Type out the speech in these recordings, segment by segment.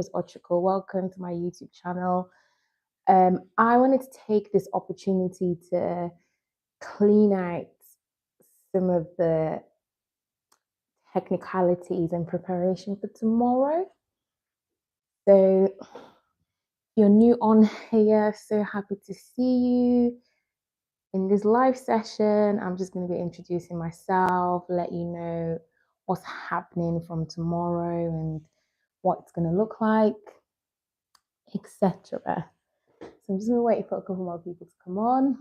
is Ochiko. Welcome to my YouTube channel. I wanted to take this opportunity to clean out some of the technicalities and preparation for tomorrow. So, if you're new on here, so happy to see you in this live session. I'm just going to be introducing myself, let you know what's happening from tomorrow and what it's going to look like, etc. So I'm just going to wait for a couple more people to come on.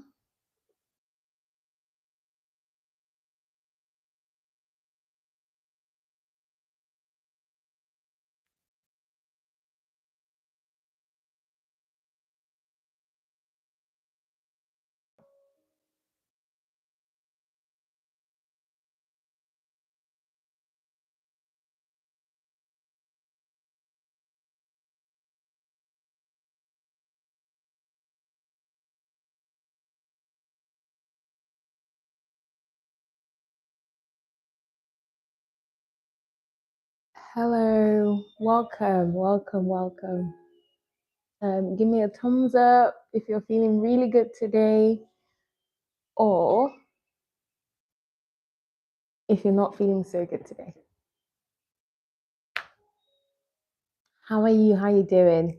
Hello, welcome. Give me a thumbs up if you're feeling really good today, or if you're not feeling so good today. How are you? How are you doing?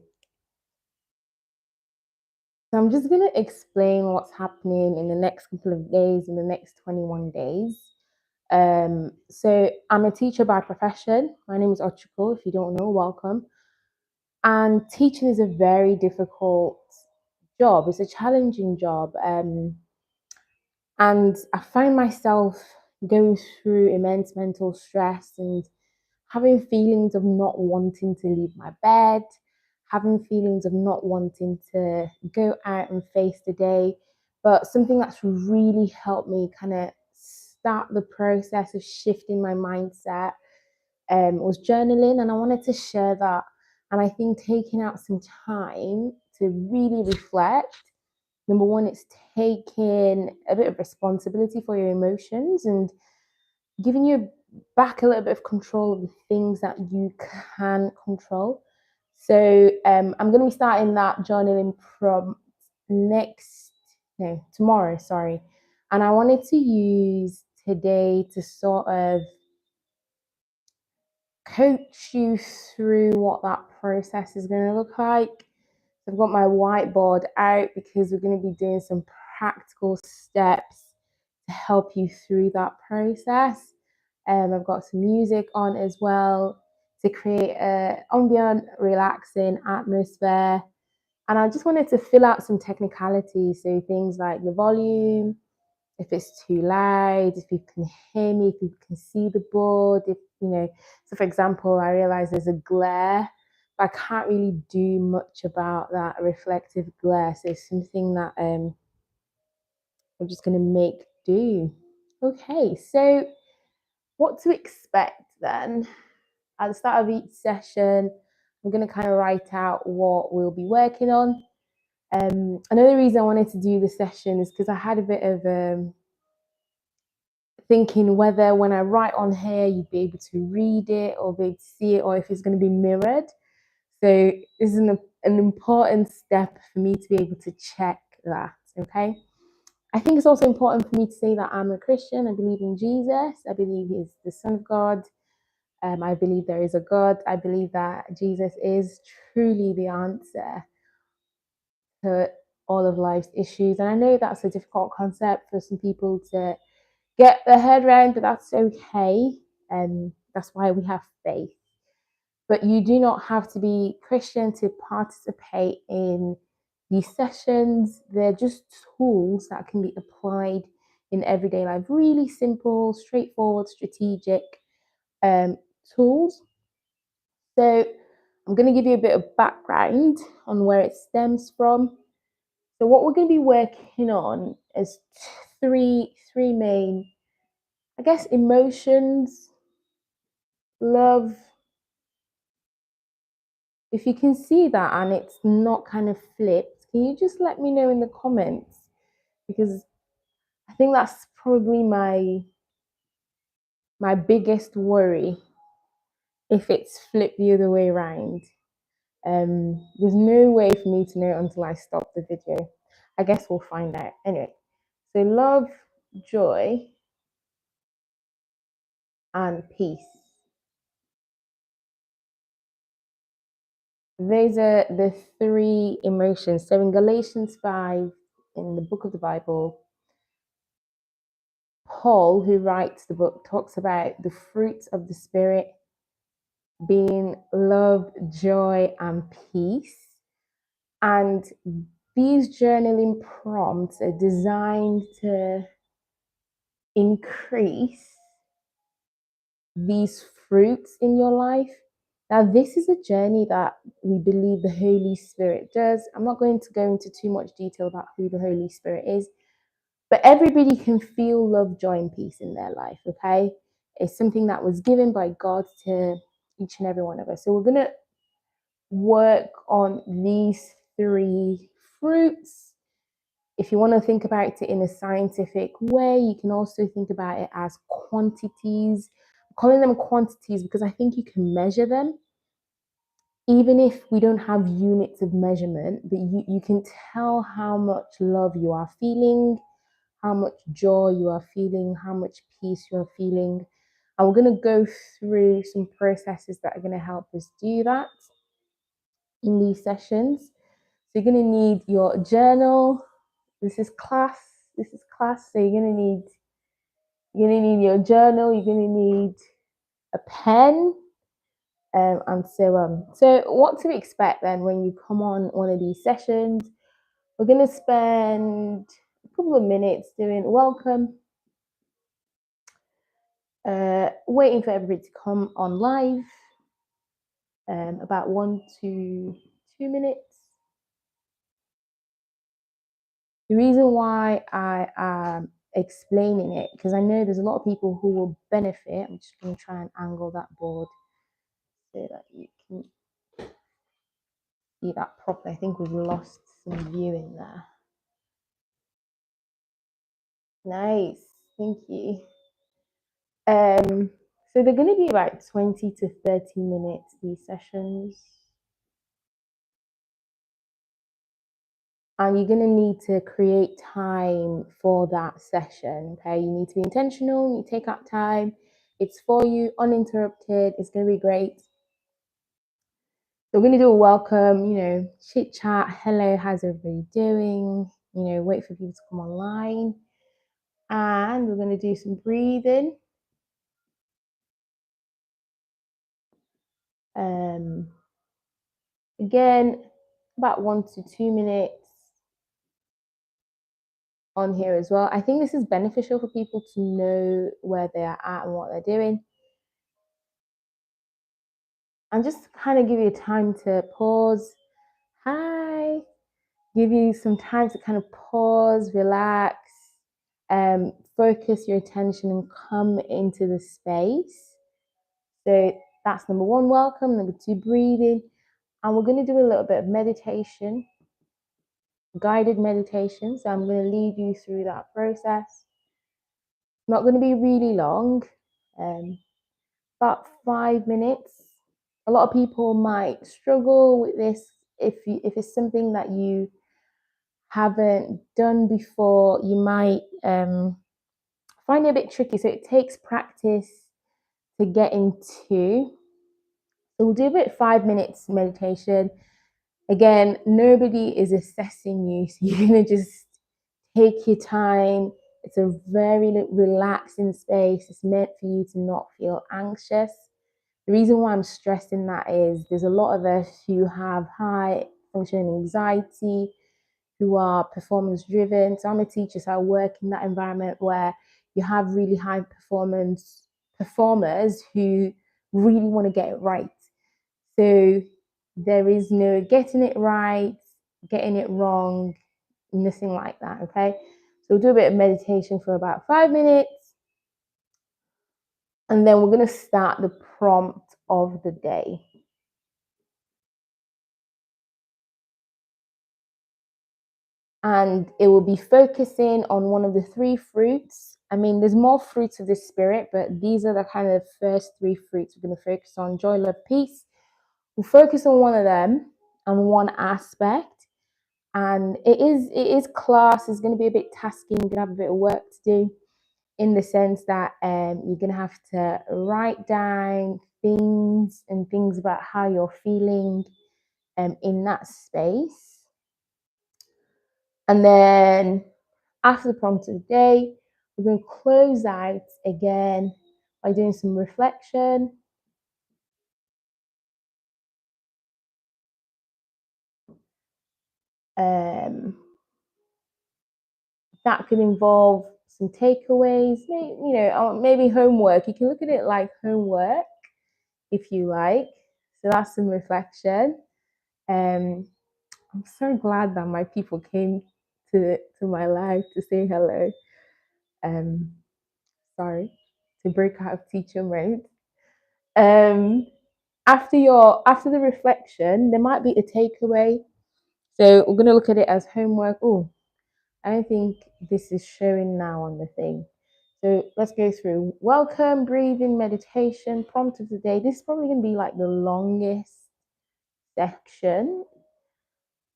So I'm just going to explain what's happening in the next couple of days, in the next 21 days. So I'm a teacher by profession. My name is Ochiko. If you don't know, welcome. And teaching is a very difficult job. It's a challenging job. And I find myself going through immense mental stress and having feelings of not wanting to leave my bed, having feelings of not wanting to go out and face the day. But something that's really helped me kind of start the process of shifting my mindset was journaling, and I wanted to share that. And I think taking out some time to really reflect. Number one, it's taking a bit of responsibility for your emotions and giving you back a little bit of control of the things that you can control. So I'm going to be starting that journaling from tomorrow, sorry. And I wanted to use today to sort of coach you through what that process is going to look like. I've got my whiteboard out because we're going to be doing some practical steps to help you through that process. I've got some music on as well to create an ambient, relaxing atmosphere. And I just wanted to fill out some technicalities. So things like the volume, if it's too loud, if you can hear me, if you can see the board, so for example, I realize there's a glare, but I can't really do much about that reflective glare. So it's something that I'm just going to make do. Okay, so what to expect then? At the start of each session, I'm going to kind of write out what we'll be working on. Another reason I wanted to do the session is because I had a bit of thinking whether when I write on here, you'd be able to read it or be able to see it, or if it's going to be mirrored. So this is an important step for me to be able to check that, okay? I think it's also important for me to say that I'm a Christian. I believe in Jesus. I believe he's the Son of God. I believe there is a God. I believe that Jesus is truly the answer to all of life's issues. And I know that's a difficult concept for some people to get their head around, but that's okay. And that's why we have faith. But you do not have to be Christian to participate in these sessions. They're just tools that can be applied in everyday life. Really simple, straightforward, strategic tools. So I'm going to give you a bit of background on where it stems from. So what we're going to be working on is three main, I guess, emotions, love. If you can see that and it's not kind of flipped, can you just let me know in the comments? Because I think that's probably my biggest worry if it's flipped the other way around. There's no way for me to know until I stop the video. I guess we'll find out. Anyway, so love, joy, and peace. Those are the three emotions. So in Galatians 5, in the book of the Bible, Paul, who writes the book, talks about the fruits of the Spirit being love, joy, and peace. And these journaling prompts are designed to increase these fruits in your life. Now, this is a journey that we believe the Holy Spirit does. I'm not going to go into too much detail about who the Holy Spirit is, but everybody can feel love, joy, and peace in their life, okay? It's something that was given by God to each and every one of us. So we're going to work on these three fruits. If you want to think about it in a scientific way, you can also think about it as quantities. I'm calling them quantities because I think you can measure them. Even if we don't have units of measurement, but you can tell how much love you are feeling, how much joy you are feeling, how much peace you are feeling. And we're going to go through some processes that are going to help us do that in these sessions. So you're going to need your journal. This is class. So you're going to need your journal. You're going to need a pen, and so on. So what to expect then when you come on one of these sessions? We're going to spend a couple of minutes doing welcome, waiting for everybody to come on live, about 1 to 2 minutes. The reason why I am explaining it, because I know there's a lot of people who will benefit. I'm just going to try and angle that board so that you can see that properly. I think we've lost some viewing there. Nice, thank you. So they're going to be about 20 to 30 minutes, these sessions. And you're going to need to create time for that session, okay? You need to be intentional, you take out time. It's for you, uninterrupted. It's going to be great. So we're going to do a welcome, chit chat. Hello, how's everybody doing? Wait for people to come online. And we're going to do some breathing. Again, about 1 to 2 minutes on here as well. I think this is beneficial for people to know where they are at and what they're doing. And just kind of give you time to pause. Hi. Give you some time to kind of pause, relax, focus your attention and come into the space. So that's number 1, welcome. Number 2, breathing. And we're going to do a little bit of meditation, guided meditation. So I'm going to lead you through that process. It's not going to be really long, about 5 minutes. A lot of people might struggle with this if it's something that you haven't done before. You might find it a bit tricky. So it takes practice to get into. So we'll do about 5 minutes meditation. Again, nobody is assessing you, so you're going to just take your time. It's a very relaxing space. It's meant for you to not feel anxious. The reason why I'm stressing that is there's a lot of us who have high functioning anxiety, who are performance driven. So I'm a teacher, so I work in that environment where you have really high performers who really want to get it right. So there is no getting it right, getting it wrong, nothing like that, okay? So we'll do a bit of meditation for about 5 minutes. And then we're going to start the prompt of the day. And it will be focusing on one of the 3 fruits. I mean, there's more fruits of the Spirit, but these are the kind of first 3 fruits we're going to focus on: joy, love, peace. We'll focus on one of them. on one aspect. And it is class. It's going to be a bit tasking. You're going to have a bit of work to do, in the sense that you're going to have to write down things about how you're feeling in that space. And then after the prompt of the day, we're going to close out again by doing some reflection. That could involve some takeaways, maybe homework. You can look at it like homework if you like. So that's some reflection. I'm so glad that my people came to my life to say hello. Sorry, to break out of teacher mode. After the reflection, there might be a takeaway. So we're gonna look at it as homework. Oh, I don't think this is showing now on the thing. So let's go through welcome, breathing, meditation, prompt of the day. This is probably gonna be like the longest section.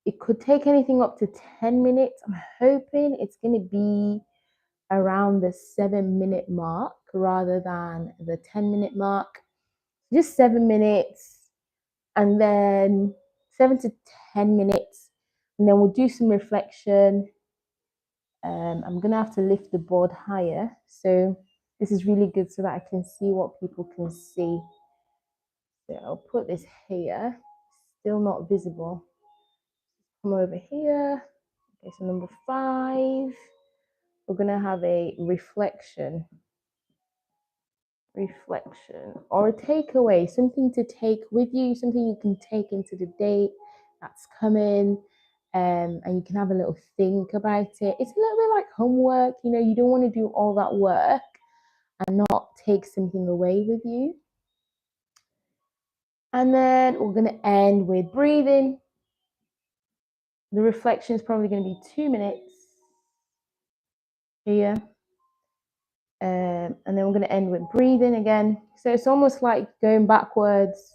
It could take anything up to 10 minutes. I'm hoping it's gonna be around the 7-minute mark rather than the 10-minute mark. Just 7 minutes, and then 7 to 10 minutes, and then we'll do some reflection. I'm gonna have to lift the board higher, so this is really good so that I can see what people can see. So I'll put this here. Still not visible. Come over here. Okay, so number 5, we're gonna have a reflection or a takeaway, something to take with you, something you can take into the day that's coming, and you can have a little think about it. It's a little bit like homework. You don't want to do all that work and not take something away with you. And then we're going to end with breathing. The reflection is probably going to be 2 minutes here. And then we're going to end with breathing again. So it's almost like going backwards.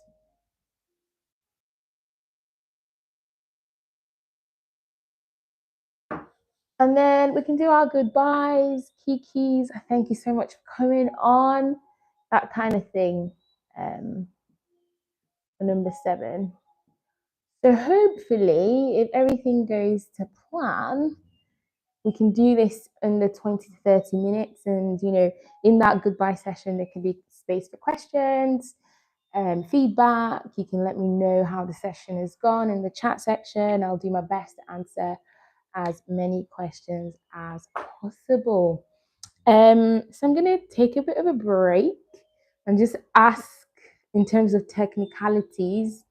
And then we can do our goodbyes, kikis. Thank you so much for coming on, that kind of thing. For number 7. So hopefully, if everything goes to plan, we can do this under 20 to 30 minutes. And, in that goodbye session, there can be space for questions, feedback. You can let me know how the session has gone in the chat section. I'll do my best to answer as many questions as possible. So I'm going to take a bit of a break and just ask, in terms of technicalities,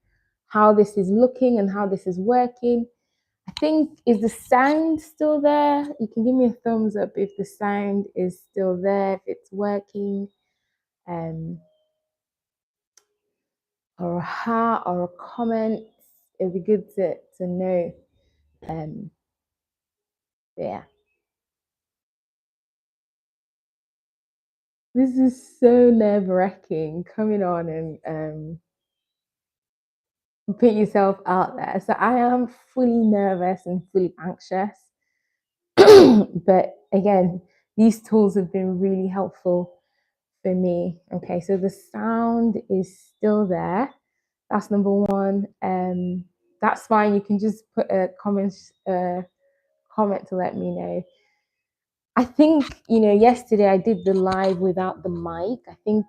how this is looking and how this is working. I think, is the sound still there? You can give me a thumbs up if the sound is still there, if it's working. Or a heart or a comment. It'd be good to know. Yeah. This is so nerve-wracking, coming on and put yourself out there. So I am fully nervous and fully anxious. But again, these tools have been really helpful for me. Okay, so the sound is still there. That's number 1. That's fine. You can just put a comment to let me know. I think, yesterday I did the live without the mic. I think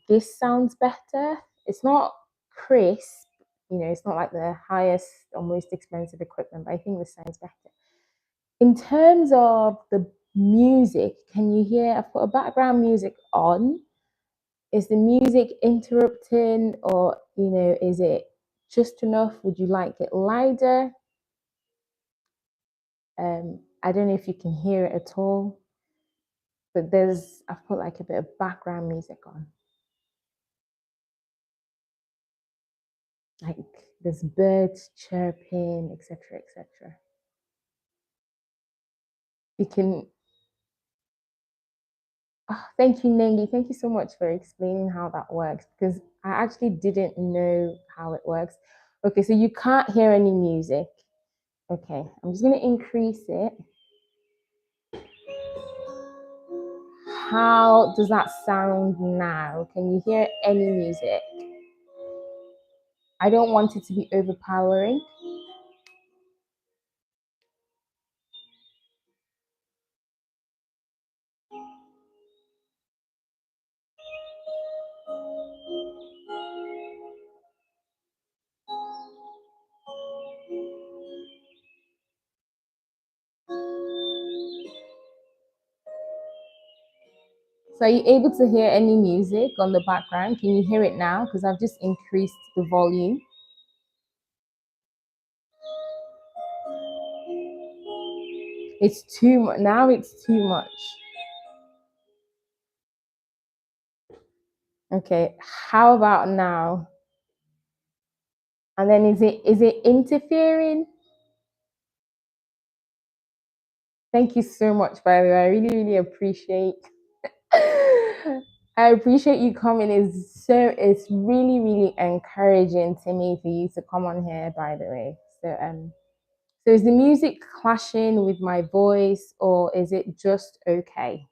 this sounds better. It's not crisp, it's not like the highest or most expensive equipment, but I think this sounds better. In terms of the music, can you hear? I've got a background music on. Is the music interrupting, or, is it just enough? Would you like it louder? I don't know if you can hear it at all. But I've put like a bit of background music on. Like there's birds chirping, etc., etc. You can. Oh, thank you, Nengi. Thank you so much for explaining how that works, because I actually didn't know how it works. Okay, so you can't hear any music. Okay, I'm just going to increase it. How does that sound now? Can you hear any music? I don't want it to be overpowering. So are you able to hear any music on the background? Can you hear it now? Because I've just increased the volume. It's too much. Now it's too much. Okay, how about now? And then is it interfering? Thank you so much, by the way. I really, really appreciate I appreciate you coming. It's really, really encouraging to me for you to come on here, by the way. So is the music clashing with my voice or is it just okay?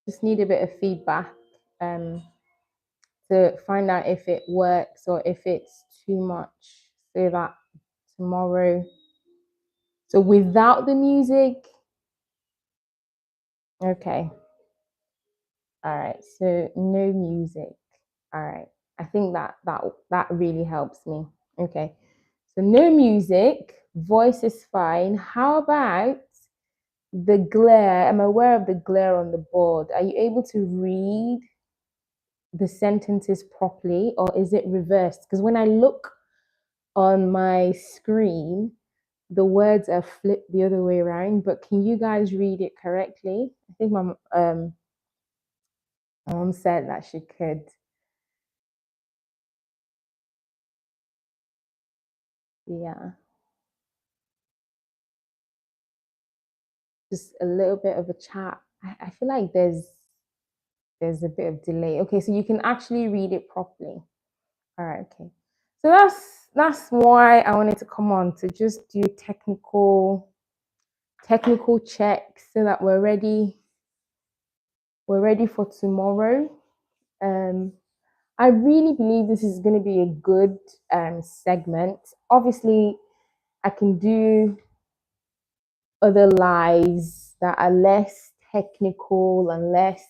Just need a bit of feedback um, to find out if it works or if it's too much so that tomorrow. So without the music, okay. All right. So no music. All right. I think that really helps me. Okay. So no music, voice is fine. How about the glare? I'm aware of the glare on the board. Are you able to read the sentences properly or is it reversed? Because when I look on my screen, the words are flipped the other way around, but can you guys read it correctly? I think my mom said that she could. Yeah. Just a little bit of a chat. I feel like there's a bit of delay. Okay, so you can actually read it properly. All right, okay. So that's why I wanted to come on to just do technical checks so that we're ready for tomorrow. Um I really believe this is going to be a good segment. Obviously, I can do other lives that are less technical and less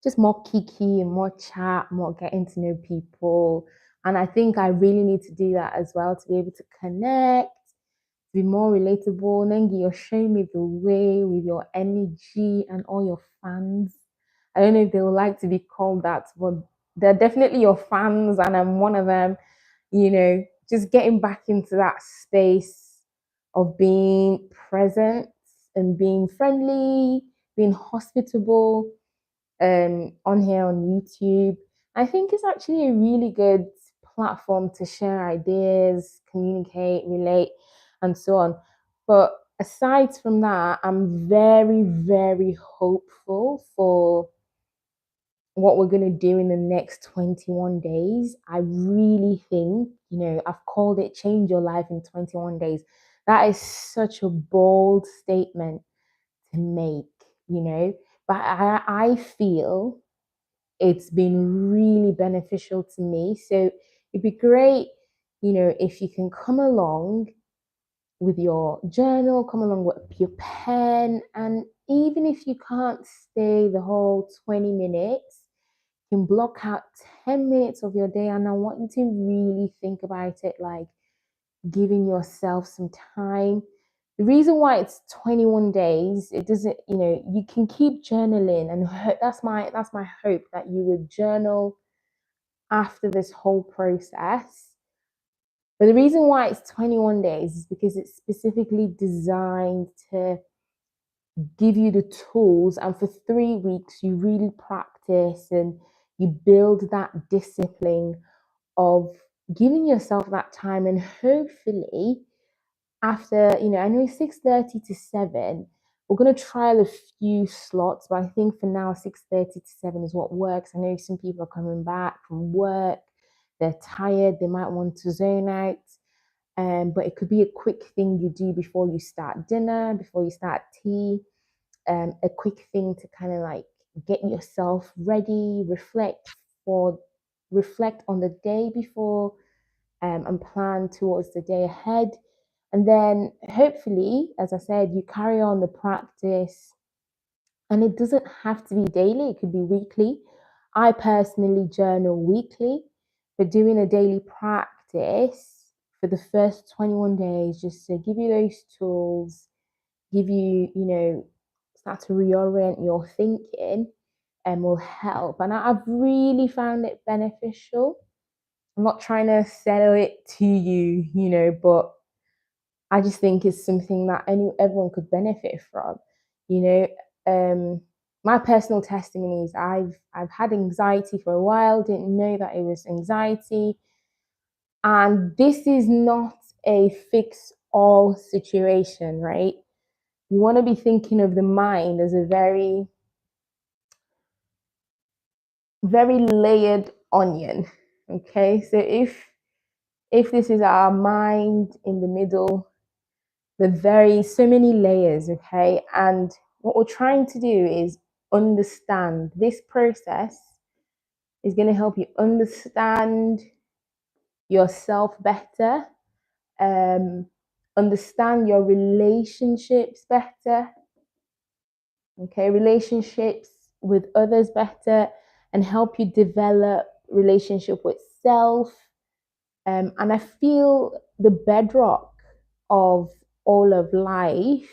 just more kiki and more chat, more getting to know people. And I think I really need to do that as well to be able to connect, to be more relatable. Nengi, you're showing me the way with your energy and all your fans. I don't know if they would like to be called that, but they're definitely your fans, and I'm one of them. Just getting back into that space of being present and being friendly, being hospitable on here on YouTube. I think it's actually a really good platform to share ideas, communicate, relate, and so on. But aside from that, I'm very, very hopeful for what we're going to do in the next 21 days. I really think, I've called it change your life in 21 days. That is such a bold statement to make, but I feel it's been really beneficial to me. So it'd be great, if you can come along with your journal, come along with your pen, and even if you can't stay the whole 20 minutes, you can block out 10 minutes of your day. And I want you to really think about it like giving yourself some time. The reason why it's 21 days, it doesn't, you can keep journaling, and that's my hope that you would journal after this whole process. But the reason why it's 21 days is because it's specifically designed to give you the tools, and for 3 weeks you really practice and you build that discipline of giving yourself that time, and hopefully after, I know 6:30 to 7, we're going to trial a few slots, but I think for now 6:30 to 7 is what works. I know some people are coming back from work, they're tired, they might want to zone out. But it could be a quick thing you do before you start dinner, before you start tea, a quick thing to kind of like get yourself ready, for reflect on the day before, and plan towards the day ahead. And then hopefully, as I said, you carry on the practice, and it doesn't have to be daily, it could be weekly. I personally journal weekly, but doing a daily practice for the first 21 days just to give you those tools, give you, start to reorient your thinking, and will help. And I've really found it beneficial. I'm not trying to sell it to you, but I just think it's something that everyone could benefit from. You know, my personal testimony is I've had anxiety for a while, didn't know that it was anxiety, and this is not a fix all situation, right? You want to be thinking of the mind as a very, very layered onion. Okay, so if this is our mind in the middle, the very so many layers, okay? And what we're trying to do is understand this process is going to help you understand yourself better, understand your relationships better, okay? Relationships with others better, and help you develop relationship with self. And I feel the bedrock of all of life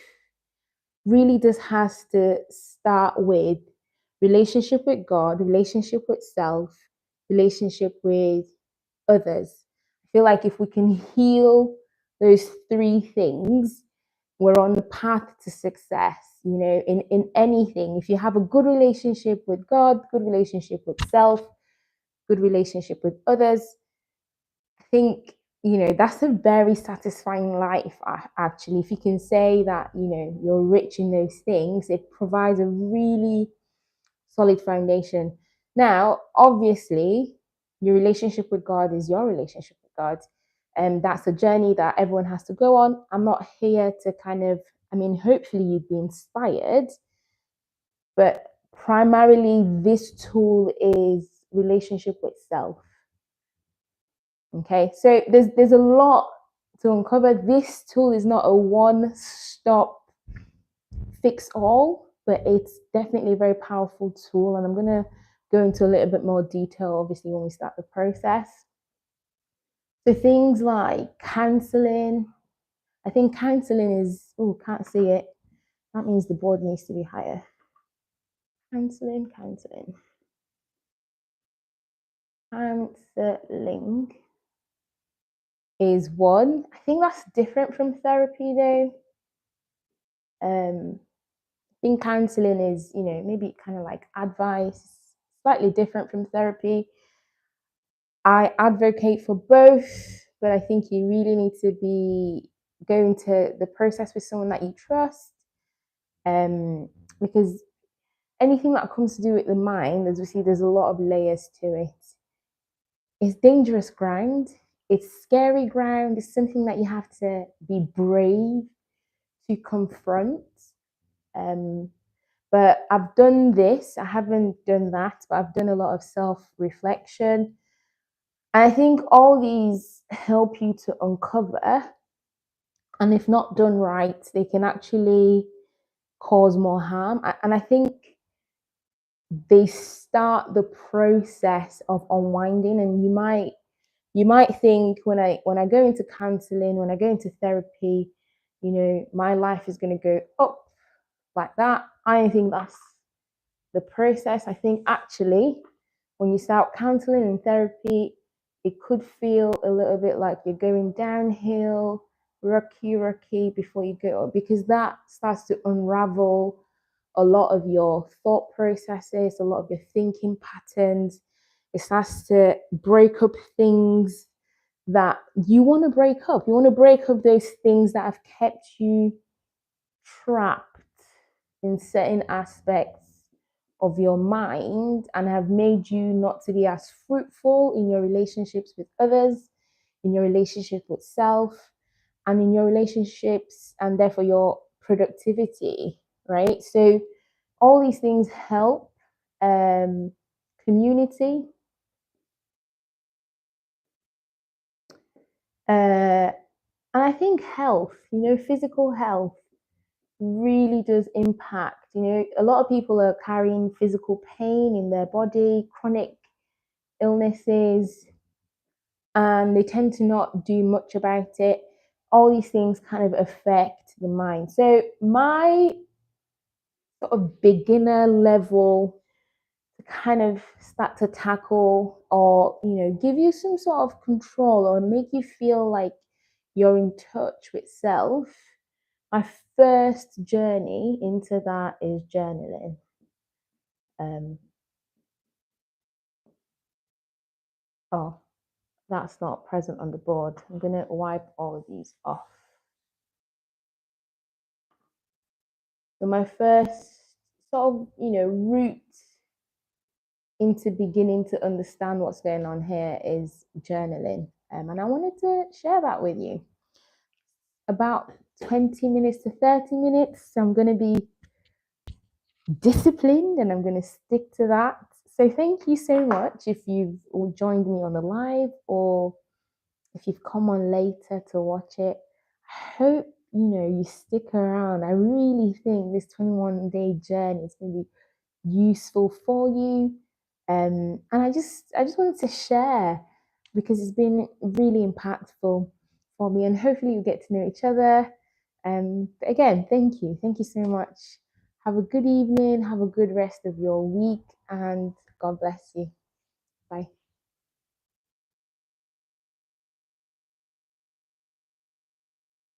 really just has to start with relationship with God, relationship with self, relationship with others. I feel like if we can heal those three things, we're on the path to success, in anything. If you have a good relationship with God, good relationship with self, good relationship with others, I think, that's a very satisfying life, actually. If you can say that, you're rich in those things, it provides a really solid foundation. Now, obviously, your relationship with God is your relationship with God. And that's a journey that everyone has to go on. I'm not here to hopefully you'd be inspired, but primarily this tool is relationship with self. Okay, so there's a lot to uncover. This tool is not a one-stop fix all, but it's definitely a very powerful tool, and I'm going to go into a little bit more detail obviously when we start the process. So things like counseling, I think counseling is, can't see it, that means the board needs to be higher. Counseling is one. I think that's different from therapy though. I think counseling is, maybe kind of like advice, slightly different from therapy. I advocate for both, but I think you really need to be going to the process with someone that you trust, because anything that comes to do with the mind, as we see, there's a lot of layers to it. It's dangerous ground. It's scary ground. It's something that you have to be brave to confront. But I've done this. I haven't done that, but I've done a lot of self-reflection. And I think all these help you to uncover, and if not done right, they can actually cause more harm. And I think they start the process of unwinding. And you might think, when I go into counseling, when I go into therapy, my life is going to go up like that. I don't think that's the process. I think actually, when you start counseling and therapy, it could feel a little bit like you're going downhill, rocky before you go up, because that starts to unravel a lot of your thought processes, a lot of your thinking patterns. It starts to break up things that you want to break up. You want to break up those things that have kept you trapped in certain aspects of your mind and have made you not to be as fruitful in your relationships with others, in your relationship with self, and in your relationships, and therefore your productivity, right? So, all these things help. Community, and I think health, physical health really does impact. A lot of people are carrying physical pain in their body, chronic illnesses, and they tend to not do much about it. All these things kind of affect the mind. So, my sort of beginner level to kind of start to tackle or, give you some sort of control or make you feel like you're in touch with self, my first journey into that is journaling. Um, oh, that's not present on the board. I'm going to wipe all of these off. So my first sort of, route into beginning to understand what's going on here is journaling. And I wanted to share that with you. About 20 minutes to 30 minutes. So I'm going to be disciplined and I'm going to stick to that. So thank you so much if you've joined me on the live or if you've come on later to watch it. I hope you stick around. I really think this 21-day journey is going to be useful for you. And I just wanted to share because it's been really impactful for me, and hopefully you get to know each other. But again, thank you so much. Have a good evening, have a good rest of your week, and God bless you. Bye.